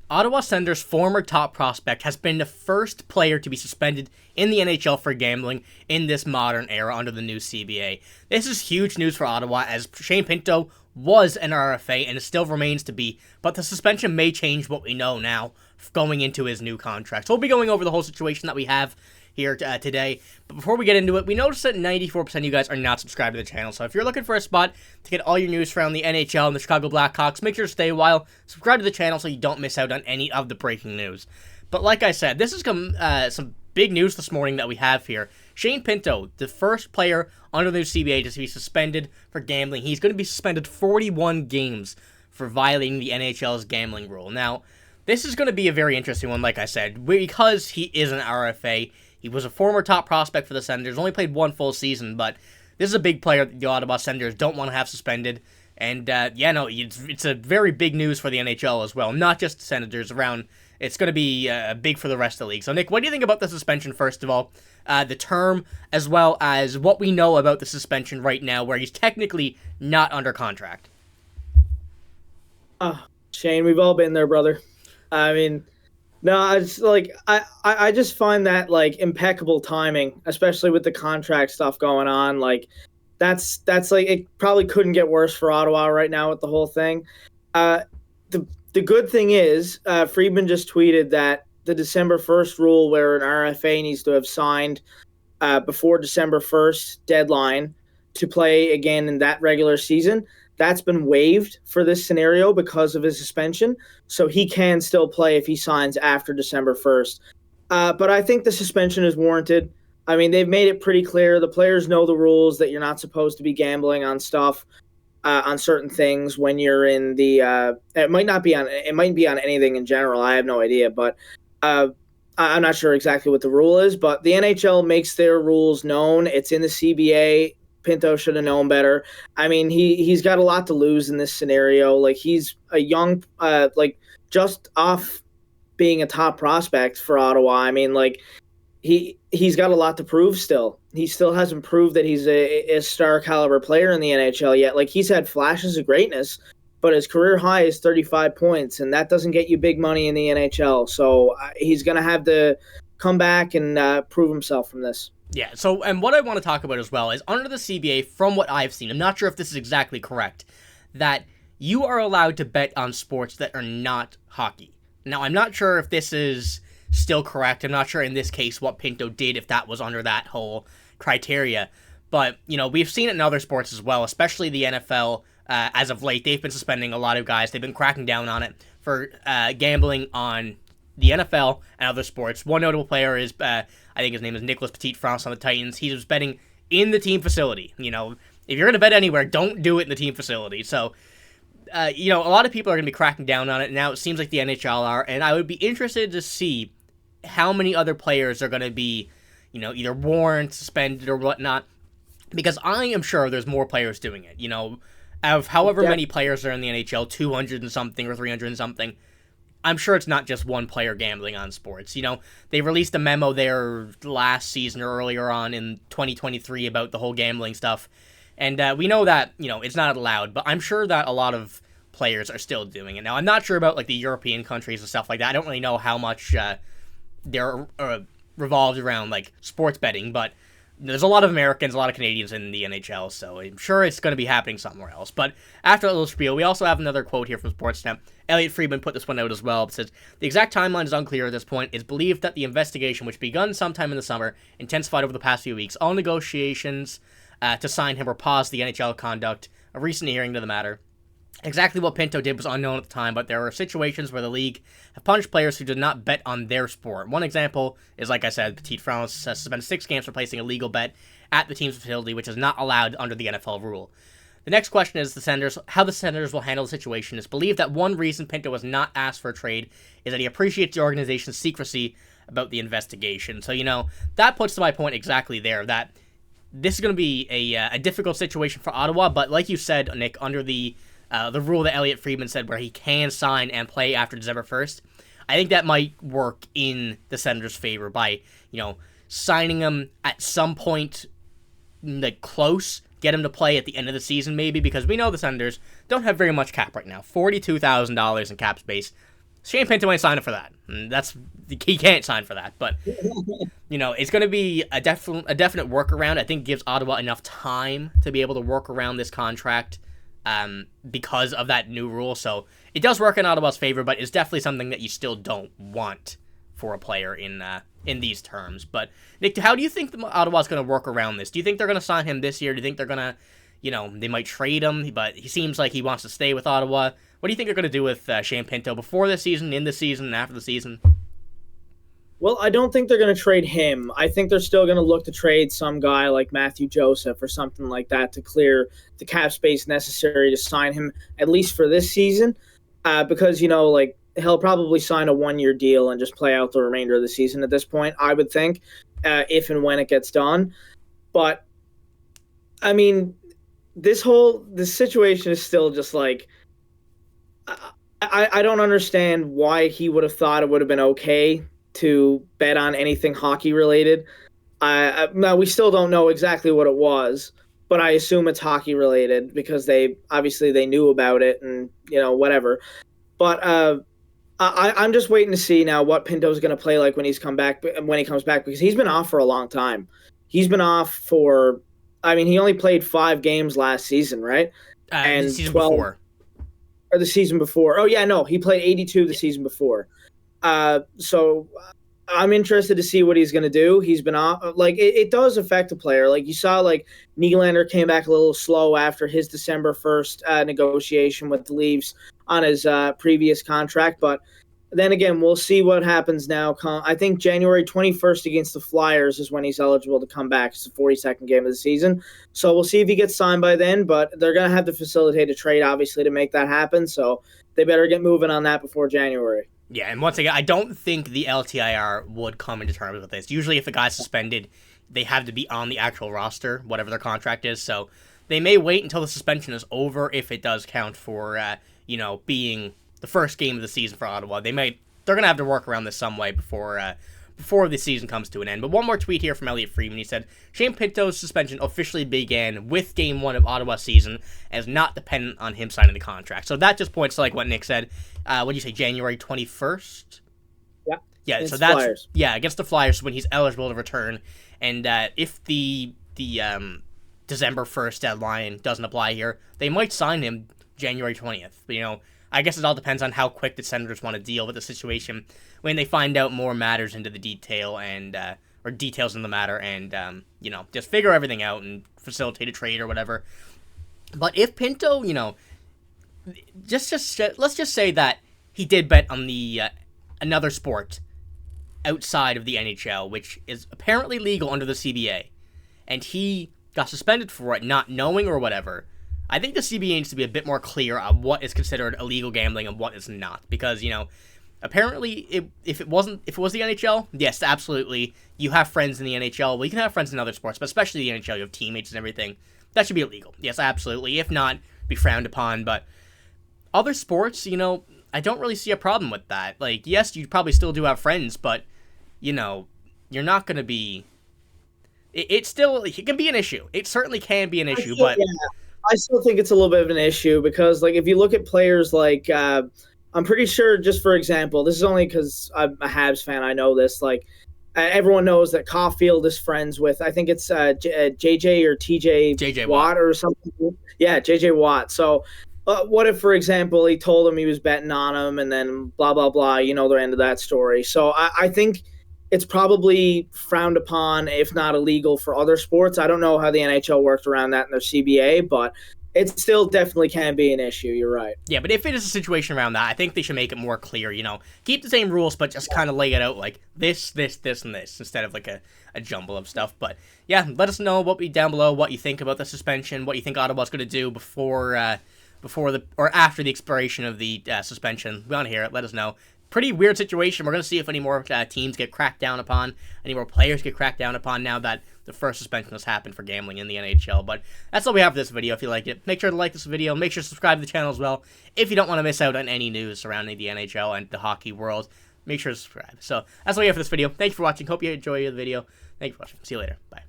Ottawa Senators' former top prospect has been the first player to be suspended in the NHL for gambling in this modern era under the new CBA. This is huge news for Ottawa, as Shane Pinto was an RFA and still remains to be, but the suspension may change what we know now going into his new contract. So we'll be going over the whole situation that we have here today. But before we get into it, we noticed that 94% of you guys are not subscribed to the channel. So if you're looking for a spot to get all your news from the NHL and the Chicago Blackhawks, make sure to stay a while, subscribe to the channel so you don't miss out on any of the breaking news. But like I said, this is some big news this morning that we have here. Shane Pinto, the first player under the new CBA to be suspended for gambling. He's going to be suspended 41 games for violating the NHL's gambling rule. Now, this is going to be a very interesting one, like I said, because he is an RFA. He was a former top prospect for the Senators, only played one full season, but this is a big player that the Ottawa Senators don't want to have suspended. And, it's a very big news for the NHL as well, not just the Senators around. It's going to be big for the rest of the league. So, Nick, what do you think about the suspension, first of all? The term, as well as what we know about the suspension right now, where he's technically not under contract. Shane, we've all been there, brother. I mean, no, I just I just find that like impeccable timing, especially with the contract stuff going on. Like that's like, it probably couldn't get worse for Ottawa right now with the whole thing. The good thing is, Friedman just tweeted that the December 1st rule, where an RFA needs to have signed before December 1st deadline to play again in that regular season, that's been waived for this scenario because of his suspension. So he can still play if he signs after December 1st. But I think the suspension is warranted. I mean, they've made it pretty clear. The players know the rules that you're not supposed to be gambling on stuff, on certain things when you're in the it might be on anything in general. I have no idea, but I'm not sure exactly what the rule is, but the NHL makes their rules known. It's in the CBA. Pinto should have known better. I mean, he's got a lot to lose in this scenario. Like, he's a young, just off being a top prospect for Ottawa. I mean, like, he's got a lot to prove still. He still hasn't proved that he's a star caliber player in the NHL yet. Like, he's had flashes of greatness, but his career high is 35 points, and that doesn't get you big money in the NHL. So he's going to have to come back and prove himself from this. Yeah, so, and what I want to talk about as well is, under the CBA, from what I've seen, I'm not sure if this is exactly correct, that you are allowed to bet on sports that are not hockey. Now, I'm not sure if this is still correct. I'm not sure in this case what Pinto did, if that was under that whole criteria. But, we've seen it in other sports as well, especially the NFL. As of late, they've been suspending a lot of guys. They've been cracking down on it for gambling on the NFL and other sports. One notable player is, I think his name is Nicholas Petit-France on the Titans. He was betting in the team facility. If you're going to bet anywhere, don't do it in the team facility. So, a lot of people are going to be cracking down on it. Now it seems like the NHL are, and I would be interested to see how many other players are going to be, either warned, suspended, or whatnot, because I am sure there's more players doing it. Of however many players are in the NHL, 200 and something or 300 and something, I'm sure it's not just one player gambling on sports. They released a memo there last season or earlier on in 2023 about the whole gambling stuff. And we know that, it's not allowed, but I'm sure that a lot of players are still doing it. Now, I'm not sure about, the European countries and stuff like that. I don't really know how much they're revolved around, sports betting, but there's a lot of Americans, a lot of Canadians in the NHL, so I'm sure it's going to be happening somewhere else. But after that little spiel, we also have another quote here from Sportsnet. Elliot Friedman put this one out as well. It says, "The exact timeline is unclear at this point. It's believed that the investigation, which begun sometime in the summer, intensified over the past few weeks. All negotiations to sign him were paused. The NHL conduct a recent hearing to the matter. Exactly what Pinto did was unknown at the time, but there are situations where the league have punished players who did not bet on their sport. One example is, like I said, Petit-France suspended 6 games for placing a legal bet at the team's facility, which is not allowed under the NFL rule. The next question is how the Senators will handle the situation. It's believed that one reason Pinto was not asked for a trade is that he appreciates the organization's secrecy about the investigation. So, that puts to my point exactly there, that this is going to be a difficult situation for Ottawa, but like you said, Nick, under the rule that Elliot Friedman said where he can sign and play after December 1st, I think that might work in the Senators' favor by, signing him at some point, close, get him to play at the end of the season maybe, because we know the Senators don't have very much cap right now. $42,000 in cap space. Shane Pinto ain't signing for that. And he can't sign for that. But it's going to be a definite workaround. I think it gives Ottawa enough time to be able to work around this contract because of that new rule. So it does work in Ottawa's favor, but it's definitely something that you still don't want for a player in these terms. But Nick, how do you think Ottawa's going to work around this? Do you think they're going to sign him this year? Do you think they're going to, they might trade him, but he seems like he wants to stay with Ottawa? What do you think they're going to do with Shane Pinto before the season, in the season, and after the season? Well, I don't think they're going to trade him. I think they're still going to look to trade some guy like Matthew Joseph or something like that to clear the cap space necessary to sign him, at least for this season, because, he'll probably sign a 1-year deal and just play out the remainder of the season at this point, I would think, if and when it gets done. But, I mean, this situation is still just like, I don't understand why he would have thought it would have been okay to bet on anything hockey related. Now, we still don't know exactly what it was, but I assume it's hockey related because they knew about it and, whatever. But I'm just waiting to see now what Pinto's going to play like when he comes back, because he's been off for a long time. He's been off for, he only played 5 games last season, right? And the season before. Or the season before. Oh, yeah, no, he played 82 the season before. So I'm interested to see what he's going to do. He's been off. It does affect a player. Like, you saw, Nylander came back a little slow after his December 1st negotiation with the Leafs on his previous contract. But then again, we'll see what happens now. I think January 21st against the Flyers is when he's eligible to come back. It's the 42nd game of the season. So we'll see if he gets signed by then. But they're going to have to facilitate a trade, obviously, to make that happen. So they better get moving on that before January. Yeah, and once again, I don't think the LTIR would come into terms with this. Usually if a guy's suspended, they have to be on the actual roster, whatever their contract is. So they may wait until the suspension is over if it does count for, being the first game of the season for Ottawa. They're going to have to work around this some way before the season comes to an end. But one more tweet here from Elliot Friedman. He said, Shane Pinto's suspension officially began with Game 1 of Ottawa's season as not dependent on him signing the contract. So that just points to what Nick said. What did you say, January 21st? Yeah. Yeah, against so that's Flyers. Yeah, against the Flyers when he's eligible to return. And if the December 1st deadline doesn't apply here, they might sign him January 20th. But, I guess it all depends on how quick the Senators want to deal with the situation when they find out more matters into the detail or details in the matter and, just figure everything out and facilitate a trade or whatever. But if Pinto, let's just say that he did bet on the another sport outside of the NHL, which is apparently legal under the CBA, and he got suspended for it, not knowing or whatever. I think the CBA needs to be a bit more clear on what is considered illegal gambling and what is not, because apparently if it was the NHL, yes, absolutely, you have friends in the NHL. Well, you can have friends in other sports, but especially the NHL, you have teammates and everything. That should be illegal. Yes, absolutely. If not, be frowned upon. But other sports, I don't really see a problem with that. Yes, you probably still do have friends, but you're not going to be. It can be an issue. It certainly can be an issue, but. Yeah. I still think it's a little bit of an issue because, if you look at players I'm pretty sure, just for example, this is only because I'm a Habs fan, I know this, everyone knows that Caulfield is friends with, I think it's JJ or TJ Watt or something. Yeah, JJ Watt. So what if, for example, he told him he was betting on him and then blah, blah, blah, the end of that story. So I think it's probably frowned upon, if not illegal, for other sports. I don't know how the NHL worked around that in their CBA, but it still definitely can be an issue. You're right. Yeah, but if it is a situation around that, I think they should make it more clear, keep the same rules, but just kind of lay it out like this, and this, instead of a jumble of stuff. But yeah, let us know down below what you think about the suspension, what you think Ottawa's going to do before or after the expiration of the suspension. We want to hear it. Let us know. Pretty weird situation. We're going to see if any more teams get cracked down upon, any more players get cracked down upon now that the first suspension has happened for gambling in the NHL. But that's all we have for this video. If you liked it, make sure to like this video. Make sure to subscribe to the channel as well. If you don't want to miss out on any news surrounding the NHL and the hockey world, make sure to subscribe. So that's all we have for this video. Thank you for watching. Hope you enjoyed the video. Thank you for watching. See you later. Bye.